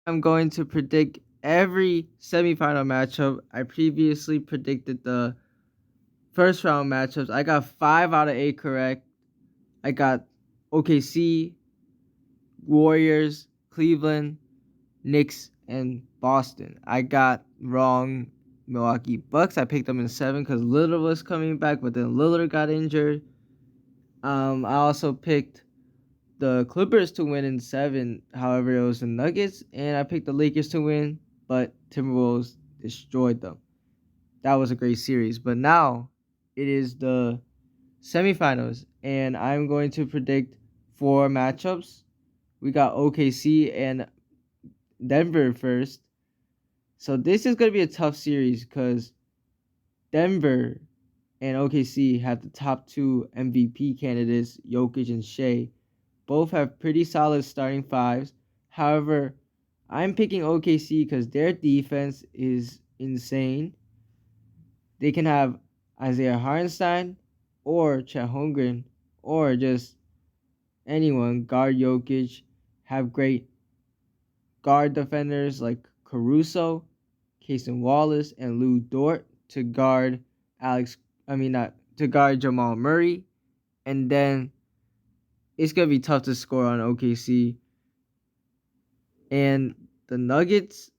I'm going to predict every semifinal matchup. I previously predicted the first round matchups. I got 5 out of 8 correct. I got OKC, Warriors, Cleveland, Knicks, and Boston. I got wrong Milwaukee Bucks. I picked them in 7 because Lillard was coming back, but then Lillard got injured. I also picked the Clippers to win in 7. However, it was the Nuggets, and I picked the Lakers to win, but Timberwolves destroyed them. That was a great series. But now it is the semifinals, and I'm going to predict 4 matchups. We got OKC and Denver first. So this is going to be a tough series because Denver and OKC have the top 2 MVP candidates, Jokic and Shea. Both have pretty solid starting fives. However, I'm picking OKC because their defense is insane. They can have Isaiah Hartenstein or Chet Holmgren or just anyone guard Jokic, have great guard defenders like Caruso, Cason Wallace, and Lou Dort to guard not to guard Jamal Murray, and then it's gonna be tough to score on OKC. And the Nuggets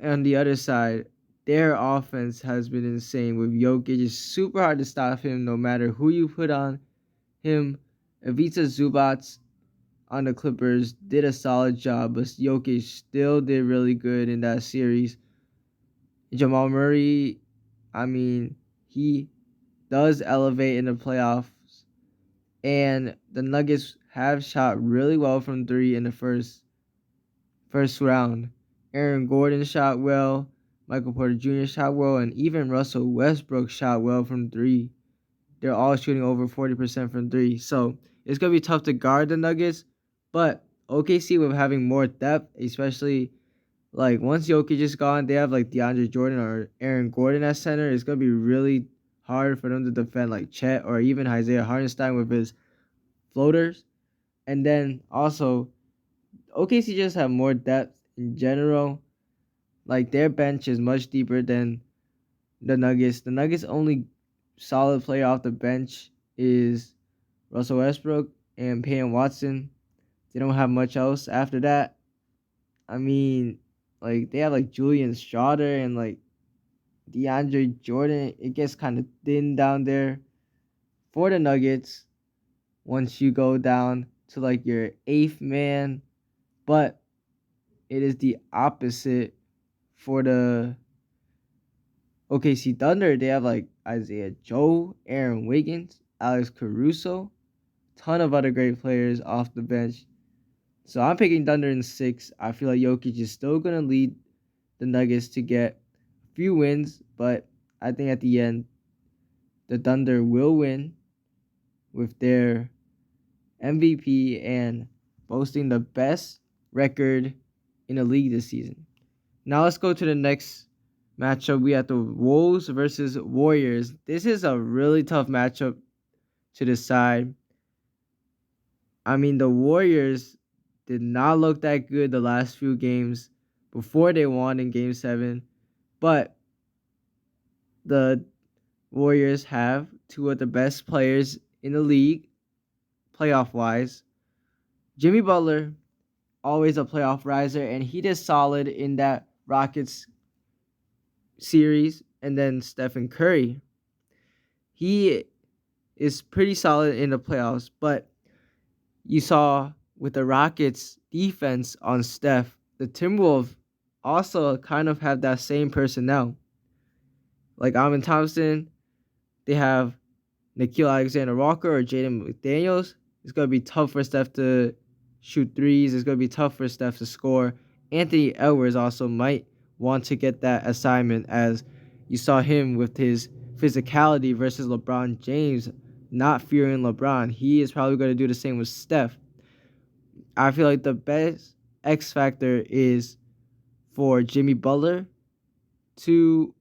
on the other side, their offense has been insane. With Jokic, it's super hard to stop him no matter who you put on him. Ivica Zubac on the Clippers did a solid job, but Jokic still did really good in that series. Jamal Murray, I mean, he does elevate in the playoffs, and the Nuggets have shot really well from 3 in the first round. Aaron Gordon shot well, Michael Porter Jr. shot well, and even Russell Westbrook shot well from 3. They're all shooting over 40% from 3. So it's going to be tough to guard the Nuggets, but OKC with having more depth, especially like once Jokic is gone, they have like DeAndre Jordan or Aaron Gordon at center. It's going to be really hard for them to defend like Chet or even Isaiah Hartenstein with his floaters. And then also OKC just have more depth in general. Like their bench is much deeper than the Nuggets. The Nuggets' only solid player off the bench is Russell Westbrook and Peyton Watson. They don't have much else after that. I mean, like they have like Julian Strawder and like DeAndre Jordan. It gets kind of thin down there for the Nuggets once you go down to like your 8th man. But it is the opposite for the OKC Thunder. They have like Isaiah Joe, Aaron Wiggins, Alex Caruso, ton of other great players off the bench. So I'm picking Thunder in 6. I feel like Jokic is still gonna lead the Nuggets to get a few wins, but I think at the end the Thunder will win with their MVP and boasting the best record in the league this season. Now let's go to the next matchup. We have the Wolves versus Warriors. This is a really tough matchup to decide. I mean, the Warriors did not look that good the last few games before they won in Game 7, but the Warriors have 2 of the best players in the league, playoff-wise. Jimmy Butler, always a playoff riser, and he did solid in that Rockets series. And then Stephen Curry, he is pretty solid in the playoffs, but you saw with the Rockets defense on Steph, the Timberwolves also kind of have that same personnel. Like Amin Thompson, they have Nickeil Alexander-Walker or Jaden McDaniels. It's going to be tough for Steph to shoot threes. It's going to be tough for Steph to score. Anthony Edwards also might want to get that assignment, as you saw him with his physicality versus LeBron James, not fearing LeBron. He is probably going to do the same with Steph. I feel like the best X factor is for Jimmy Butler to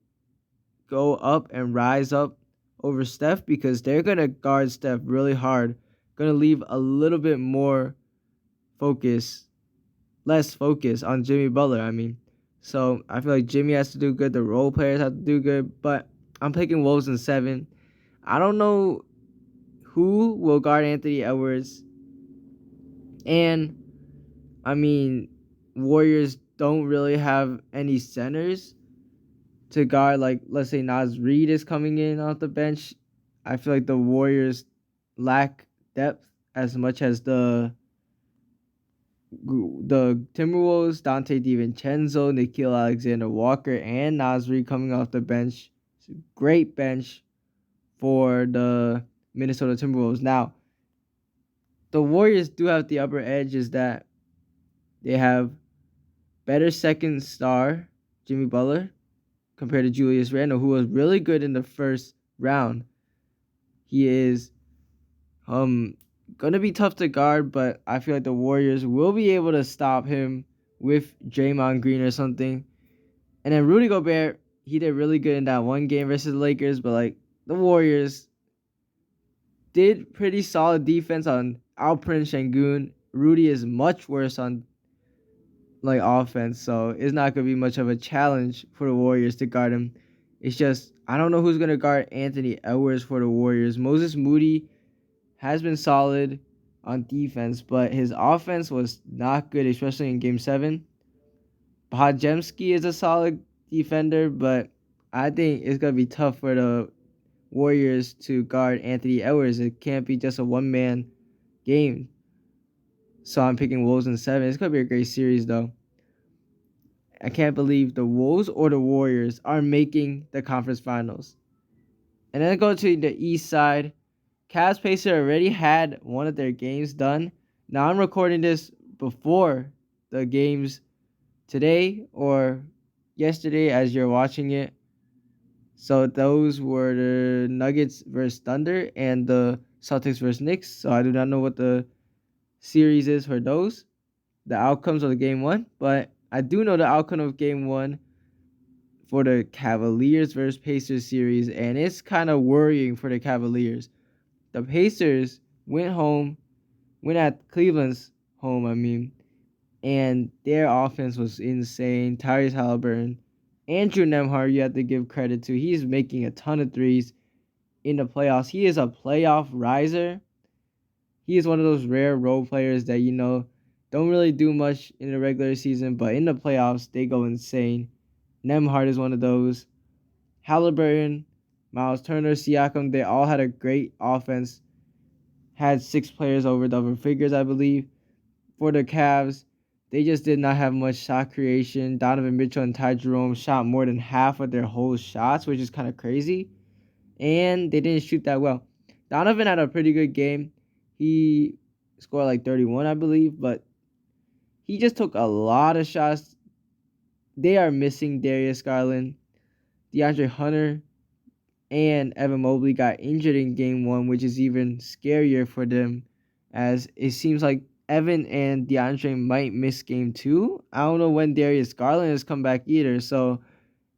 go up and rise up over Steph, because they're going to guard Steph really hard. Going to leave a little bit more focus less focus on Jimmy Butler. I mean, so I feel like Jimmy has to do good. The role players have to do good. But I'm picking Wolves in 7. I don't know who will guard Anthony Edwards, and I mean, Warriors don't really have any centers to guard. Like, let's say Naz Reid is coming in off the bench. I feel like the Warriors lack depth as much as the Timberwolves. Dante DiVincenzo, Nickeil Alexander-Walker, and Naz Reid coming off the bench. It's a great bench for the Minnesota Timberwolves. Now, the Warriors do have the upper edge is that they have better second star, Jimmy Butler, compared to Julius Randle, who was really good in the first round. He is gonna be tough to guard, but I feel like the Warriors will be able to stop him with Draymond Green or something. And then Rudy Gobert, he did really good in that one game versus the Lakers, but like the Warriors did pretty solid defense on Alperen Şengün. Rudy is much worse on like offense, so it's not gonna be much of a challenge for the Warriors to guard him. It's just I don't know who's gonna guard Anthony Edwards for the Warriors. Moses Moody has been solid on defense, but his offense was not good, especially in Game 7. Podziemski is a solid defender, but I think it's gonna be tough for the Warriors to guard Anthony Edwards. It can't be just a one-man game. So I'm picking Wolves in 7. It's gonna be a great series, though. I can't believe the Wolves or the Warriors are making the conference finals. And then go to the East side. Cavs Pacers already had one of their games done. Now I'm recording this before the games today or yesterday as you're watching it. So those were the Nuggets versus Thunder and the Celtics versus Knicks. So I do not know what the series is for those, the outcomes of the game 1, but I do know the outcome of game 1 for the Cavaliers versus Pacers series, and it's kind of worrying for the Cavaliers. The Pacers went at Cleveland's home, and their offense was insane. Tyrese Halliburton, Andrew Nembhard, you have to give credit to. He's making a ton of threes in the playoffs. He is a playoff riser. He is one of those rare role players that, don't really do much in the regular season, but in the playoffs, they go insane. Nembhard is one of those. Halliburton, Miles Turner, Siakam, they all had a great offense. Had 6 players over double figures, I believe. For the Cavs, they just did not have much shot creation. Donovan Mitchell and Ty Jerome shot more than half of their whole shots, which is kind of crazy. And they didn't shoot that well. Donovan had a pretty good game. He scored like 31, I believe, but he just took a lot of shots. They are missing Darius Garland. DeAndre Hunter and Evan Mobley got injured in game 1, which is even scarier for them, as it seems like Evan and DeAndre might miss game 2. I don't know when Darius Garland has come back either, so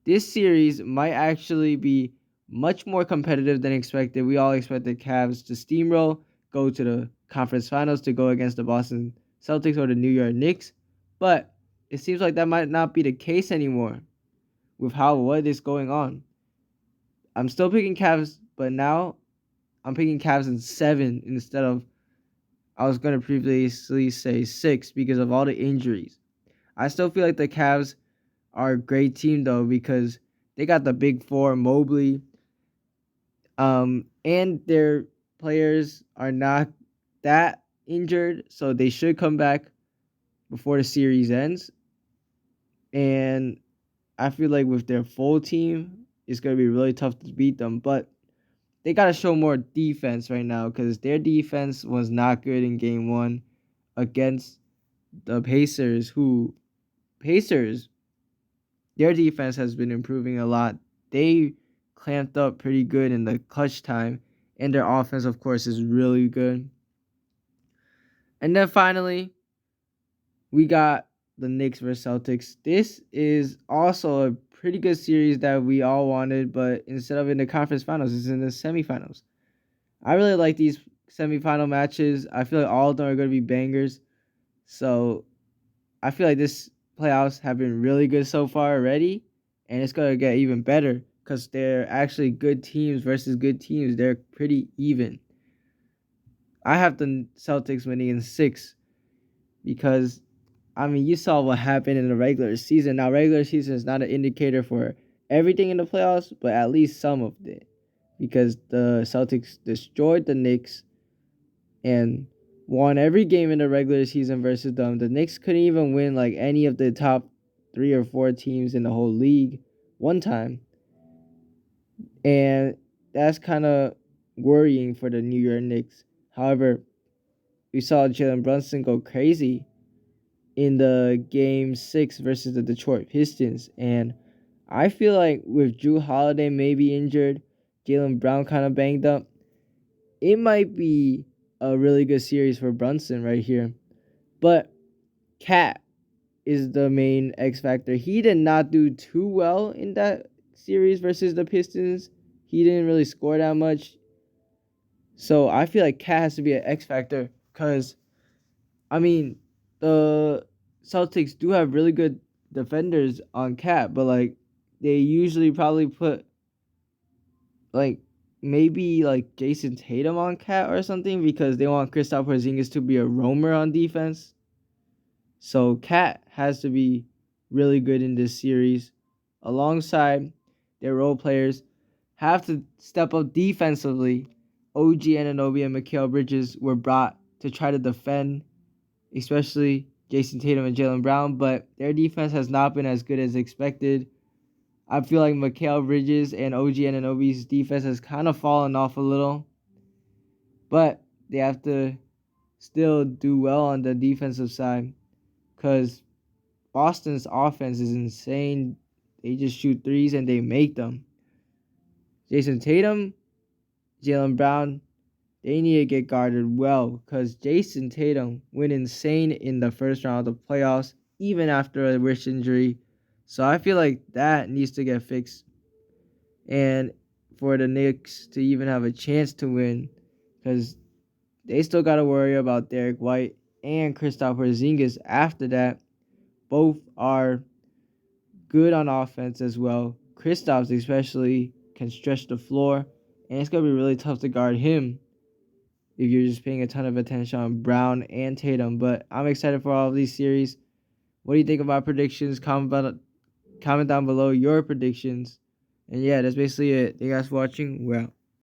this series might actually be much more competitive than expected. We all expected Cavs to steamroll, go to the conference finals to go against the Boston Celtics or the New York Knicks, but it seems like that might not be the case anymore with what is going on. I'm still picking Cavs, but now I'm picking Cavs in 7 instead of, I was going to previously say 6 because of all the injuries. I still feel like the Cavs are a great team, though, because they got the big 4, Mobley, and their players are not that injured, so they should come back before the series ends. And I feel like with their full team, it's going to be really tough to beat them, but they got to show more defense right now because their defense was not good in game 1 against the Pacers, their defense has been improving a lot. They clamped up pretty good in the clutch time, and their offense, of course, is really good. And then finally, we got the Knicks versus Celtics. This is also a pretty good series that we all wanted, but instead of in the conference finals, it's in the semifinals. I really like these semifinal matches. I feel like all of them are going to be bangers. So I feel like this playoffs have been really good so far already, and it's gonna get even better because they're actually good teams versus good teams. They're pretty even. I have the Celtics winning in 6 because I mean you saw what happened in the regular season. Now regular season is not an indicator for everything in the playoffs, but at least some of it because the Celtics destroyed the Knicks and won every game in the regular season versus them. The Knicks couldn't even win like any of the top 3 or 4 teams in the whole league one time. And that's kind of worrying for the New York Knicks. However, we saw Jalen Brunson go crazy in the game 6 versus the Detroit Pistons. And I feel like with Drew Holiday maybe injured, Jalen Brown kind of banged up, it might be a really good series for Brunson right here. But Cat is the main X factor. He did not do too well in that series versus the Pistons. He didn't really score that much. So I feel like Cat has to be an X factor because, I mean, the Celtics do have really good defenders on Cat, but like they usually probably put like maybe like Jason Tatum on Cat or something because they want Kristaps Porzingis to be a roamer on defense. So Cat has to be really good in this series. Alongside their role players, have to step up defensively. OG Anunoby and Mikal Bridges were brought to try to defend, especially Jason Tatum and Jaylen Brown, but their defense has not been as good as expected. I feel like Mikal Bridges and OG Anunoby's defense has kind of fallen off a little, but they have to still do well on the defensive side because Boston's offense is insane. They just shoot threes and they make them. Jason Tatum, Jaylen Brown, they need to get guarded well because Jason Tatum went insane in the first round of the playoffs, even after a wrist injury. So I feel like that needs to get fixed. And for the Knicks to even have a chance to win, because they still got to worry about Derek White and Kristaps Porzingis after that. Both are good on offense as well. Kristaps especially can stretch the floor, and it's going to be really tough to guard him if you're just paying a ton of attention on Brown and Tatum. But I'm excited for all of these series. What do you think about predictions? Comment down below your predictions. And yeah, that's basically it. Thank you guys for watching. We're out.